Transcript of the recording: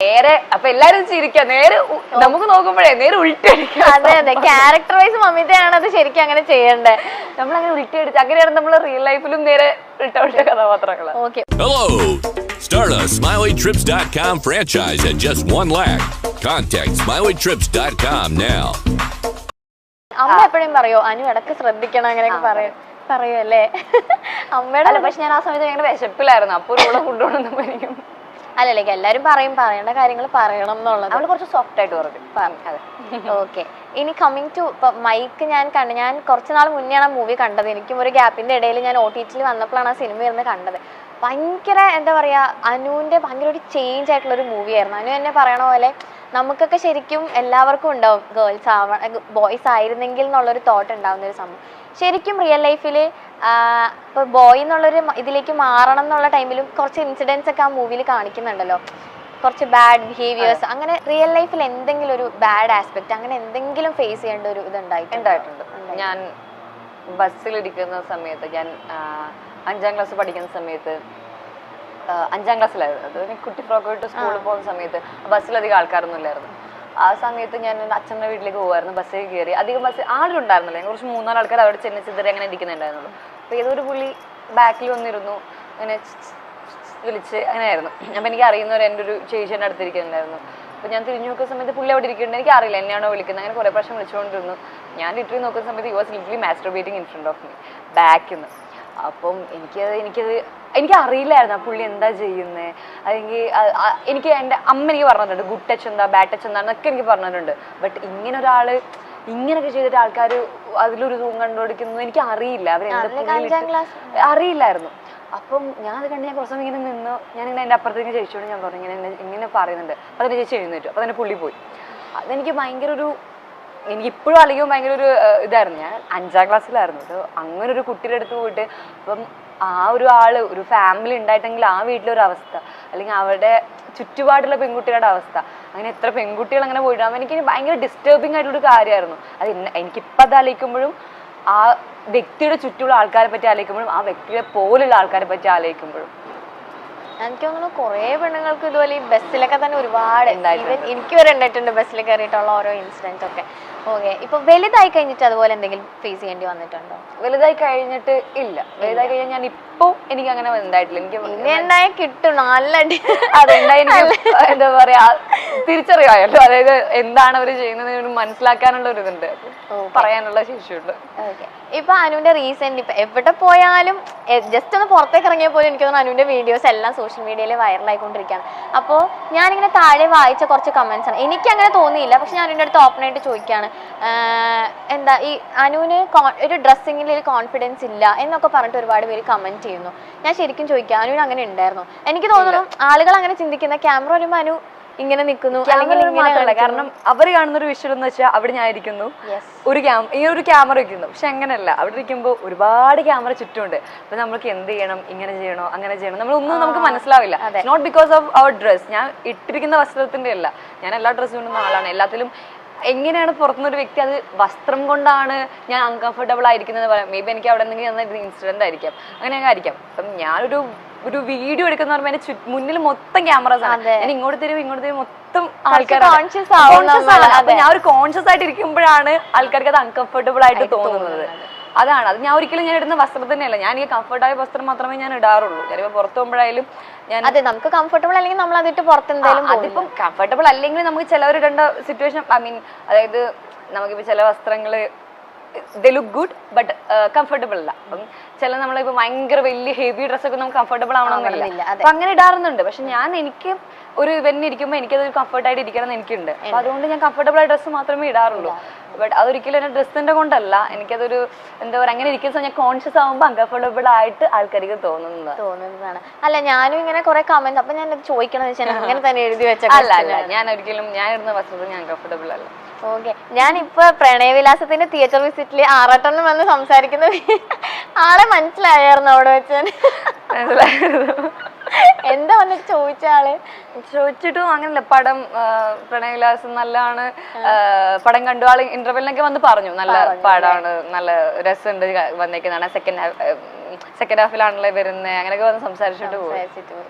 നേരെ അപ്പൊ എല്ലാരും ചിരിക്കാം, നേരെ നമുക്ക് നോക്കുമ്പോഴേ നേരെ ഉൾട്ടടിക്കാം. അതെ അതെ, ക്യാരക്ടർ വൈസ് മമിതയാണ് അത് ശരിക്കും അങ്ങനെ ചെയ്യണ്ടേ. നമ്മളങ്ങനെ ഉൾട്ടടിച്ച് അങ്ങനെയാണ് നമ്മൾ റിയൽ ലൈഫിലും നേരെ ഉൾട്ട കഥാപാത്രങ്ങള്. Okay. Hello! Start a SmileyTrips.com franchise at just $1 lakh. Contact SmileyTrips.com now. അമ്മ എപ്പോഴും പറയോ അനു ഇടക്ക് ശ്രദ്ധിക്കണം അങ്ങനെയൊക്കെ പറയുമല്ലേ അമ്മയുടെ? പക്ഷെ ഞാൻ ആ സമയത്ത് ഭയങ്കര വിശപ്പിലായിരുന്നു, അപ്പൊ ഒരു ഫുഡ് എനിക്കും അല്ലല്ലേ, എല്ലാരും പറയേണ്ട കാര്യങ്ങൾ പറയണം എന്നുള്ളത്. അവള് കുറച്ച് സോഫ്റ്റ് ആയിട്ട് പറഞ്ഞു. ഓക്കെ. ഇനി കമ്മിങ് ടു മൈക്ക്, ഞാൻ കുറച്ച് നാൾ മുന്നെയാണ് ആ മൂവി കണ്ടത്. എനിക്കും ഒരു ഗ്യാപ്പിന്റെ ഇടയിൽ ഞാൻ OTT വന്നപ്പോഴാണ് ആ സിനിമ ഇരുന്ന് കണ്ടത്. ഭയങ്കര എന്താ പറയാ, അനുവിന്റെ ഭയങ്കര ഒരു ചേഞ്ച് ആയിട്ടുള്ള ഒരു മൂവി ആയിരുന്നു. അനു എന്നെ പറയണ പോലെ നമുക്കൊക്കെ ശരിക്കും എല്ലാവർക്കും ഉണ്ടാവും ബോയ്സ് ആയിരുന്നെങ്കിൽ എന്നുള്ളൊരു തോട്ട് ഉണ്ടാവുന്ന ഒരു സംഭവം. ശരിക്കും റിയൽ ലൈഫിൽ ഇപ്പോൾ ബോയ് എന്നുള്ളൊരു ഇതിലേക്ക് മാറണം എന്നുള്ള ടൈമിലും കുറച്ച് ഇൻസിഡൻസ് ഒക്കെ ആ മൂവിയിൽ കാണിക്കുന്നുണ്ടല്ലോ, കുറച്ച് ബാഡ് ബിഹേവിയേഴ്സ്. അങ്ങനെ റിയൽ ലൈഫിൽ എന്തെങ്കിലും ഒരു ബാഡ് ആസ്പെക്ട് അങ്ങനെ എന്തെങ്കിലും ഫേസ് ചെയ്യേണ്ട ഒരു ഇത് ഉണ്ടായിട്ടുണ്ട്. ഞാൻ ബസ്സിലിരിക്കുന്ന സമയത്ത്, ഞാൻ 5ാം ക്ലാസ് പഠിക്കുന്ന സമയത്ത്, 5ാം ക്ലാസ്സിലായിരുന്നു, അത് കുട്ടി ഫ്രോക്ക് ഇട്ട് സ്കൂളിൽ പോകുന്ന സമയത്ത് ബസ്സിലധികം ആൾക്കാരൊന്നും ഇല്ലായിരുന്നു. ആ സമയത്ത് ഞാൻ അച്ഛൻ്റെ വീട്ടിലേക്ക് പോകുമായിരുന്നു. ബസ്സിൽ കയറി അധികം ബസ് ആളുണ്ടായിരുന്നില്ല, കുറച്ച് 3-4 ആൾക്കാർ അവിടെ ചെന്ന് ചിതറി അങ്ങനെ ഇരിക്കുന്നുണ്ടായിരുന്നുള്ളൂ. അപ്പോൾ ഏതൊരു പുള്ളി ബാക്കിൽ വന്നിരുന്നു, അങ്ങനെ വിളിച്ച് അങ്ങനെയായിരുന്നു. അപ്പം എനിക്ക് അറിയുന്നവർ എൻ്റെ ഒരു ചേച്ചിയുടെ അടുത്തിരിക്കുന്നുണ്ടായിരുന്നു. അപ്പോൾ ഞാൻ തിരിഞ്ഞു നോക്കുന്ന സമയത്ത് പുള്ളി അവിടെ ഇരിക്കുന്നുണ്ട്, എനിക്ക് അറിയില്ല എന്നെയാണോ വിളിക്കുന്നത്. അങ്ങനെ കുറേ പ്രാവശ്യം വിളിച്ചുകൊണ്ടിരുന്നു. ഞാൻ ലിറ്ററലി നോക്കുന്ന സമയത്ത് you was literally masturbating in front of me, ബാക്കിൽ നിന്ന്. അപ്പം എനിക്ക് അറിയില്ലായിരുന്നു ആ പുള്ളി എന്താ ചെയ്യുന്നത്. അല്ലെങ്കിൽ എനിക്ക് എൻ്റെ അമ്മ എനിക്ക് പറഞ്ഞിട്ടുണ്ട് ഗുഡ് ടച്ച് എന്താ ബാഡ് ടച്ച് എന്താണെന്നൊക്കെ എനിക്ക് പറഞ്ഞിട്ടുണ്ട്. ബട്ട് ഇങ്ങനെ ഒരാൾ ഇങ്ങനെയൊക്കെ ചെയ്തിട്ട് ആൾക്കാർ അതിലൊരു സൂം കണ്ടുപിടിക്കുന്നത് എനിക്ക് അറിയില്ല, അറിയില്ലായിരുന്നു. അപ്പം ഞാൻ അത് കണ്ട് ഞാൻ കുറച്ച് സമയം ഇങ്ങനെ നിന്നു. ഞാനിങ്ങനെ എൻ്റെ അപ്പുറത്തേക്ക് ചേച്ചിയോട് ഞാൻ പറഞ്ഞു ഇങ്ങനെ പറയുന്നുണ്ട്. അപ്പോൾ അതിൻ്റെ ചേച്ചി എഴുന്നേറ്റു. അപ്പോൾ തന്നെ പുള്ളി പോയി. അതെനിക്ക് ഭയങ്കര ഒരു, എനിക്കിപ്പോഴും അല്ലെങ്കിൽ ഭയങ്കര ഒരു ഇതായിരുന്നു. ഞാൻ 5ാം ക്ലാസ്സിലായിരുന്നു. അത് അങ്ങനെ ഒരു കുട്ടിയുടെ അടുത്ത് പോയിട്ട് അപ്പം ആ ഒരു ഒരു ഫാമിലി ഉണ്ടായിട്ടെങ്കിൽ ആ വീട്ടിലൊരു അവസ്ഥ, അല്ലെങ്കിൽ അവരുടെ ചുറ്റുപാടുള്ള പെൺകുട്ടികളുടെ അവസ്ഥ, അങ്ങനെ എത്ര പെൺകുട്ടികൾ അങ്ങനെ പോയിട്ടാകുമ്പോൾ എനിക്ക് ഭയങ്കര ഡിസ്റ്റർബിങ് ആയിട്ടുള്ളൊരു കാര്യമായിരുന്നു. അത് എനിക്കിപ്പോൾ അത് ആലോചിക്കുമ്പോഴും ആ വ്യക്തിയുടെ ചുറ്റുമുള്ള ആൾക്കാരെ പറ്റി ആലോചിക്കുമ്പോഴും ആ വ്യക്തിയെ പോലുള്ള ആൾക്കാരെ പറ്റി ആലോചിക്കുമ്പോഴും എനിക്ക് തോന്നുന്നു കുറേ പെണ്ണുങ്ങൾക്ക് ഇതുപോലെ ഈ ബസ്സിലൊക്കെ തന്നെ ഒരുപാട് എനിക്ക് വരെ ഉണ്ടായിട്ടുണ്ട് ബസ്സിൽ കയറിയിട്ടുള്ള ഓരോ ഇൻസിഡൻസ് ഒക്കെ. ഓക്കെ. ഇപ്പൊ വലുതായി കഴിഞ്ഞിട്ട് അതുപോലെ എന്തെങ്കിലും ഫേസ് ചെയ്യേണ്ടി വന്നിട്ടുണ്ടോ? വലുതായി കഴിഞ്ഞിട്ട് ഇല്ല. വലുതായി കഴിഞ്ഞാൽ ഞാൻ ഇപ്പൊ എനിക്ക് അങ്ങനെ ഉണ്ടായിട്ടില്ല. എനിക്ക് ഉണ്ടായി കിട്ടും നല്ല അതുണ്ടായി എന്താ പറയാ തിരിച്ചറിയാമല്ലോ, അതായത് എന്താണ് അവർ ചെയ്യുന്നത് മനസ്സിലാക്കാനുള്ള ഒരു ഇതുണ്ട്, പറയാനുള്ള ശേഷിയുണ്ട്. ഓക്കെ. ഇപ്പൊ അനുവിന്റെ റീസെന്റ് ഇപ്പൊ എവിടെ പോയാലും ജസ്റ്റ് ഒന്ന് പുറത്തേക്ക് ഇറങ്ങിയാൽ പോലും എനിക്ക് തോന്നുന്നു അനുവിന്റെ വീഡിയോസ് എല്ലാം സോഷ്യൽ മീഡിയയിൽ വൈറലായിക്കൊണ്ടിരിക്കുകയാണ്. അപ്പോൾ ഞാനിങ്ങനെ താഴെ വായിച്ച കുറച്ച് കമന്റ്സ് ആണ്, എനിക്ക് അങ്ങനെ തോന്നിയില്ല. പക്ഷെ ഞാൻ അനുവിന്റെ അടുത്ത് ഓപ്പൺ ആയിട്ട് ചോദിക്കുകയാണ്, എന്താ ഈ അനുവിന് ഒരു ഡ്രസ്സിങ്ങിൽ ഒരു കോൺഫിഡൻസ് ഇല്ല എന്നൊക്കെ പറഞ്ഞിട്ട് ഒരുപാട് പേര് കമന്റ് ചെയ്യുന്നു. ഞാൻ ശരിക്കും ചോദിക്കാം, അനുവിന് അങ്ങനെ ഉണ്ടായിരുന്നു? എനിക്ക് തോന്നുന്നു ആളുകൾ അങ്ങനെ ചിന്തിക്കുന്ന ക്യാമറ വരുമ്പോൾ അനു ഇങ്ങനെ നിൽക്കുന്നു, കാരണം അവർ കാണുന്ന ഒരു വിഷ്വൽ എന്ന് വെച്ചാൽ അവിടെ ഞാൻ ഇരിക്കുന്നു, ഒരു ക്യാമറ വെക്കുന്നു. പക്ഷെ അങ്ങനെയല്ല, അവിടെ ഇരിക്കുമ്പോൾ ഒരുപാട് ക്യാമറ ചുറ്റുമുണ്ട്. അപ്പൊ നമ്മൾക്ക് എന്ത് ചെയ്യണം, ഇങ്ങനെ ചെയ്യണോ അങ്ങനെ ചെയ്യണം, നമ്മളൊന്നും നമുക്ക് മനസ്സിലാവില്ല. Not because of our dress, ഞാൻ ഇട്ടിരിക്കുന്ന വസ്ത്രത്തിന്റെ അല്ല, ഞാൻ എല്ലാ ഡ്രസ്സും കൊണ്ടുന്ന ആളാണ്. എല്ലാത്തിലും എങ്ങനെയാണ് പുറത്തുനിന്നൊരു വ്യക്തി അത് വസ്ത്രം കൊണ്ടാണ് ഞാൻ അൺകംഫർട്ടബിൾ ആയിരിക്കുന്നത് പറയാം. മേ ബി എനിക്ക് അവിടെ എന്തെങ്കിലും ഇൻസിഡന്റ് ആയിരിക്കാം, അങ്ങനെയൊക്കെ ആയിരിക്കാം. അപ്പം ഞാനൊരു വീഡിയോ എടുക്കുന്ന പറയുമ്പോൾ എന്റെ മുന്നിൽ മൊത്തം ക്യാമറാസ് ആണ്. ഞാൻ ഇങ്ങോട്ട് തരും മൊത്തം ആൾക്കാരാണ്. അപ്പൊ ഞാൻ ഒരു കോൺഷ്യസ് ആയിട്ട് ഇരിക്കുമ്പോഴാണ് ആൾക്കാർക്ക് അത് അൺകംഫർട്ടബിൾ ആയിട്ട് തോന്നുന്നത്. അതാണ് അത്. ഞാൻ ഒരിക്കലും ഞാൻ ഇടുന്ന വസ്ത്രം തന്നെയല്ല, ഞാൻ ഈ കംഫർട്ടായ വസ്ത്രം മാത്രമേ ഞാൻ ഇടാറുള്ളൂ. ഞാനിപ്പോൾ പുറത്ത് പോകുമ്പോഴായാലും നമുക്ക് കംഫർട്ടബിൾ അല്ലെങ്കിൽ നമ്മൾ അതിട്ട് പുറത്തെന്തായാലും അതിപ്പം കംഫർട്ടബിൾ അല്ലെങ്കിൽ നമുക്ക് ചിലവരിടേണ്ട സിറ്റുവേഷൻ, ഐ മീൻ അതായത് നമുക്കിപ്പോൾ ചില വസ്ത്രങ്ങൾ they look good but comfortable അല്ല. അപ്പം ചില നമ്മളിപ്പോൾ ഭയങ്കര വലിയ ഹെവി ഡ്രസ്സൊക്കെ നമുക്ക് കംഫർട്ടബിൾ ആവണമെന്നില്ല, അപ്പൊ അങ്ങനെ ഇടാറുന്നുണ്ട്. പക്ഷെ എനിക്ക് ഒരു ഇവന്റ് ഇരിക്കുമ്പോൾ എനിക്കതൊരു കംഫർട്ടായിട്ട് ഇരിക്കണം എന്ന് എനിക്കുണ്ട്. അപ്പൊ അതുകൊണ്ട് ഞാൻ കംഫർട്ടബിൾ ആയ ഡ്രസ്സ് മാത്രമേ ഇടാറുള്ളൂ. ബട്ട് അതൊരിക്കലും എന്റെ ഡ്രസ്സിന്റെ കൊണ്ടല്ല, എനിക്കതൊരു എന്താ പറയുക, അങ്ങനെ ഇരിക്കുന്ന ഞാൻ കോൺഷ്യസ് ആവുമ്പോൾ അൺകംഫർട്ടബിൾ ആയിട്ട് ആൾക്കാർക്ക് തോന്നുന്നതാണ്. അല്ല, ഞാനും ഇങ്ങനെ കുറെ കമന്റ്, അപ്പൊ ഞാൻ ചോദിക്കണമെന്ന് വെച്ചാൽ അങ്ങനെ തന്നെ എഴുതി വെച്ച അല്ല, ഞാൻ ഒരിക്കലും ഞാൻ ഇടുന്ന വസ്ത്രത്തിൽ ഞാൻ കംഫർട്ടബിൾ അല്ല. ഓക്കെ. ഞാനിപ്പോ പ്രണയവിലാസത്തിന്റെ തിയേറ്റർ വിസിറ്റിൽ ആറാട്ടനും വന്ന് സംസാരിക്കുന്ന ആളെ മനസ്സിലായിരുന്നു അവിടെ വെച്ച്. എന്താ വന്നിട്ട് ചോദിച്ച ആള്? ചോദിച്ചിട്ടും അങ്ങനല്ല, പടം പ്രണയവിലാസം നല്ലതാണ്, പടം കണ്ടു ആള് ഇന്റർവെല്ലിനൊക്കെ വന്ന് പറഞ്ഞു നല്ല പടമാണ്, നല്ല രസമുണ്ട് വന്നേക്കുന്നതാണ്, സെക്കൻഡ് ഹാഫിലാണല്ലേ വരുന്നത്, അങ്ങനെയൊക്കെ വന്ന് സംസാരിച്ചിട്ട് പോയി.